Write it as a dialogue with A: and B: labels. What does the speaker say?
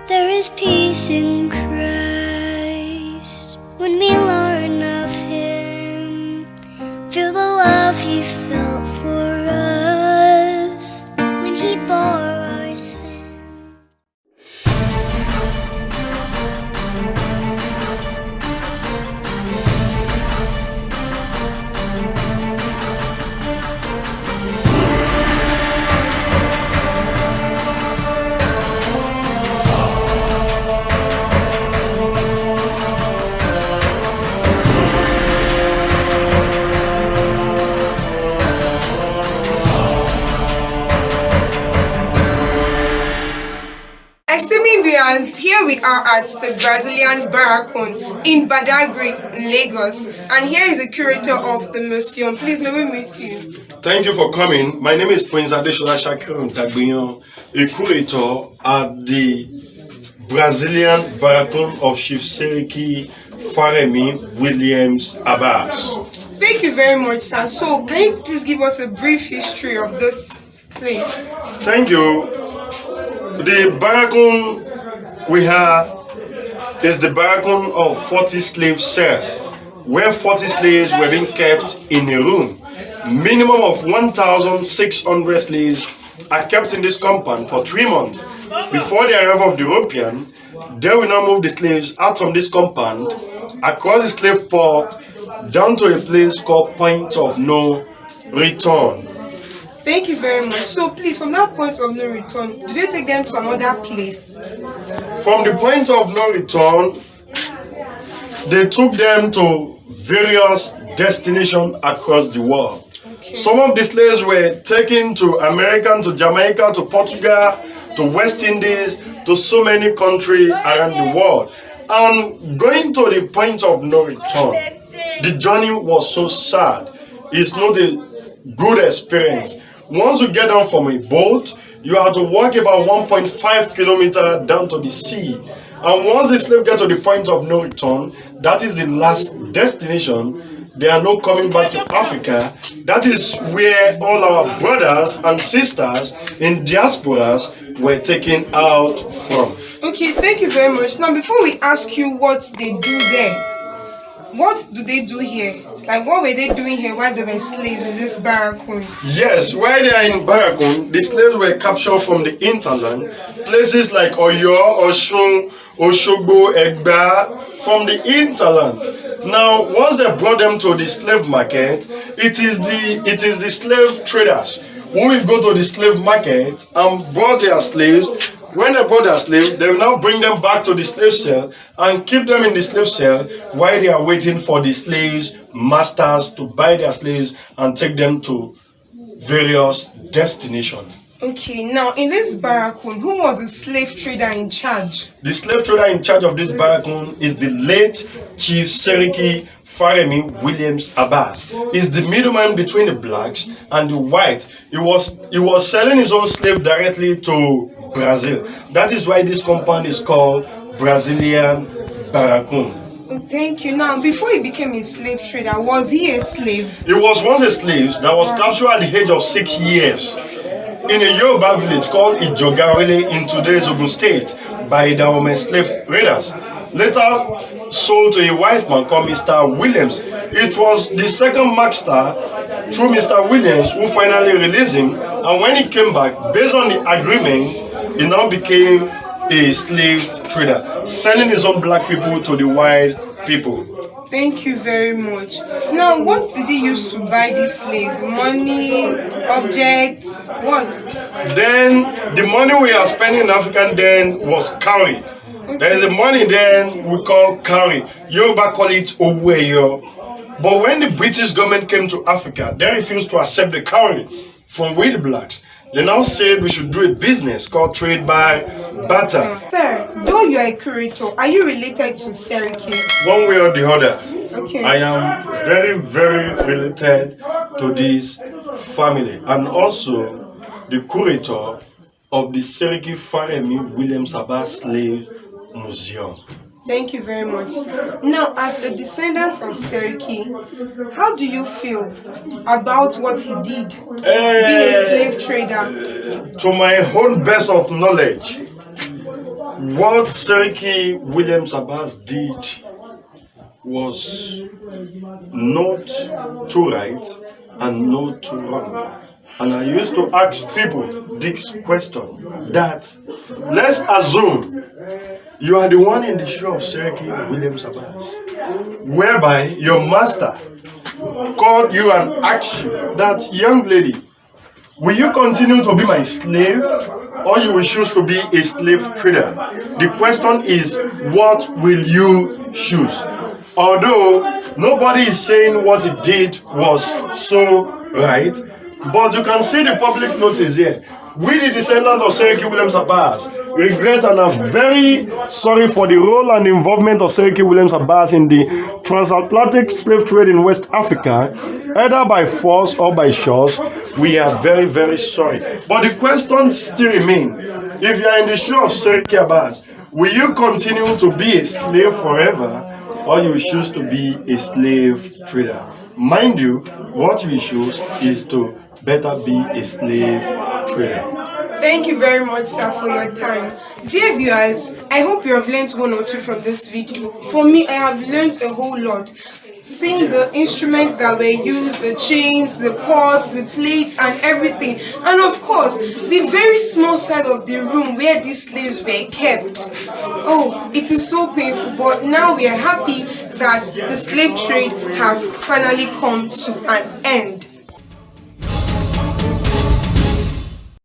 A: There is peace in Christ when we learn of Him. Feel the love He felt for us when He bore our sin.
B: Esteeming viewers, here we are at the Brazilian Baracoon in Badadgry, Lagos, and here is the curator of the museum. Please, may we meet you?
C: Thank you for coming. My name is Prince Adeshola Shakiru Ntagbiyan, a curator at the Brazilian Baracoon of Chief Seriki Faremi Williams Abas.
B: Thank you very much, sir. So, can you please give us a brief history of this place?
C: Thank you. The Baracoon we have is the Baracoon of 40 slave cell, where 40 slaves were being kept in a room. Minimum of 1,600 slaves are kept in this compound for 3 months. Before the arrival of the European, they will now move the slaves out from this compound, across the slave port, down to a place called Point of No Return.
B: Thank you very much. So please, from that point of no return, did they take them to another place?
C: From the point of no return, they took them to various destinations across the world.
B: Okay.
C: Some of the slaves were taken to America, to Jamaica, to Portugal, to West Indies, to so many countries around the world. And going to the point of no return, the journey was so sad. It's not a good experience. Once you get down from a boat, you have to walk about 1.5 kilometers down to the sea. And once the slave get to the point of no return, that is the last destination. They are not coming back to Africa. That is where all our brothers and sisters in diasporas were taken out from.
B: Okay, thank you very much. Now, before we ask you what they do there, what do they do here? Like, what were they doing here while they were slaves in this Baracoon?
C: Yes, while they are in Baracoon, the slaves were captured from the hinterland, places like Oyo, Osun, Oshogbo, Egba, from the hinterland. Now, once they brought them to the slave market, it is the slave traders who will go to the slave market and brought their slaves. When they brought their slaves, they will now bring them back to the slave cell and keep them in the slave cell while they are waiting for the slaves' masters to buy their slaves and take them to various destinations.
B: Okay, now in this Baracoon, who was the slave trader in charge?
C: The slave trader in charge of this Baracoon is the late Chief Seriki Faremi Williams Abas. Is the middleman between the blacks and the white. He was selling his own slave directly to Brazil. That is why this compound is called Brazilian Baracoon.
B: Thank you. Now, before he became a slave trader, was he a slave?
C: He was once a slave that was captured at the age of 6 years in a Yoruba village called Ijogawele in today's Ogun State by the slave raiders. Later sold to a white man called Mr. Williams. It was the second master through Mr. Williams who finally released him, and when he came back, based on the agreement, he now became a slave trader, selling his own black people to the white people.
B: Thank you very much. Now, what did he use to buy these slaves? Money, objects, what?
C: Then, the money we are spending in Africa then was cowrie. Okay. There is a money then we call cowrie. Yoruba call it oweyo. But when the British government came to Africa, they refused to accept the cowrie from we the blacks. They now said we should do a business called trade by barter.
B: Sir, though you are a curator, are you related to Seriki?
C: One way or the other.
B: Okay.
C: I am very, very related to this family, and also the curator of the Seriki Faremi Williams Abas Slave Museum.
B: Thank you very much. Now, as a descendant of Seriki, how do you feel about what he did, being a slave trader?
C: To my own best of knowledge, what Seriki Williams Abas did was not too right and not too wrong. And I used to ask people this question, that let's assume you are the one in the shoe of Seriki Williams Abas, whereby your master called you and asked you that, young lady, will you continue to be my slave, or you will choose to be a slave trader? The question is, what will you choose? Although nobody is saying what he did was so right, but you can see the public notice here. We, the descendants of Seriki Williams Abas, regret and are very sorry for the role and involvement of Seriki Williams Abas in the transatlantic slave trade in West Africa, either by force or by force. We are very, very sorry. But the question still remains: if you are in the shoe of Seriki Abas, will you continue to be a slave forever, or you choose to be a slave trader? Mind you, what we choose is to better be a slave trader.
B: Thank you very much, sir, for your time. Dear viewers, I hope you have learned one or two from this video. For me, I have learned a whole lot. Seeing the instruments that were used, the chains, the pots, the plates, and everything. And of course, the very small side of the room where these slaves were kept. Oh, it is so painful, but now we are happy that the slave trade has finally come to an end.